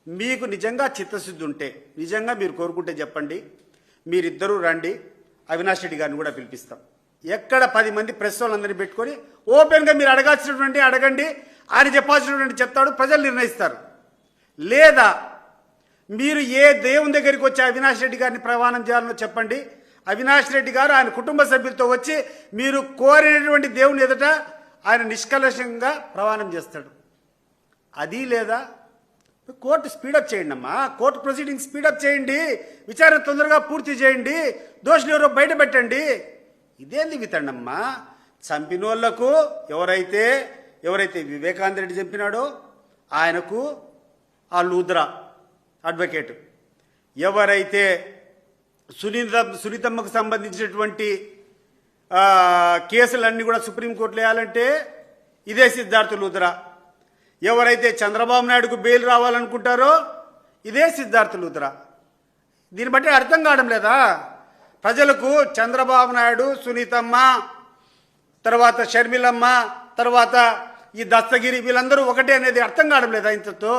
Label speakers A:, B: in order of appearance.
A: మీకు నిజంగా చిత్తశుద్ధి ఉంటే, నిజంగా మీరు కోరుకుంటే చెప్పండి, మీరిద్దరూ రండి, అవినాష్ రెడ్డి గారిని కూడా పిలిపిస్తాం. ఎక్కడ 10 మంది ప్రెస్ వాళ్ళందరినీ పెట్టుకొని ఓపెన్గా మీరు అడగాల్సినటువంటి అడగండి, ఆయన చెప్పాల్సినటువంటి చెప్తాడు, ప్రజలు నిర్ణయిస్తారు. లేదా మీరు ఏ దేవుని దగ్గరికి వచ్చి అవినాష్ రెడ్డి గారిని ప్రమాణం చేయాలనో చెప్పండి, అవినాష్ రెడ్డి గారు ఆయన కుటుంబ సభ్యులతో వచ్చి మీరు కోరినటువంటి దేవుని ఎదుట ఆయన నిష్కలషంగా ప్రమాణం చేస్తాడు. అది లేదా కోర్టు స్పీడప్ చేయండి అమ్మా, కోర్టు ప్రొసీడింగ్ స్పీడప్ చేయండి, విచారణ తొందరగా పూర్తి చేయండి, దోషులు ఎవరో బయట పెట్టండి. ఇదేంది వితండమ్మా? చంపినోళ్లకు ఎవరైతే వివేకానంద రెడ్డి చంపినాడో ఆయనకు ఆ లూద్రా అడ్వకేట్, ఎవరైతే సునీతమ్మకు సంబంధించినటువంటి కేసులన్నీ కూడా సుప్రీంకోర్టులో వేయాలంటే ఇదే సిద్ధార్థ లూద్రా, ఎవరైతే చంద్రబాబు నాయుడుకు బెయిల్ రావాలనుకుంటారో ఇదే సిద్ధార్థ లూద్రా. దీన్ని బట్టి అర్థం కావడం లేదా ప్రజలకు? చంద్రబాబు నాయుడు, సునీతమ్మ, తర్వాత షర్మిలమ్మ, తర్వాత ఈ దస్తగిరి, వీళ్ళందరూ ఒకటే అనేది అర్థం కావడం లేదా ఇంతతో?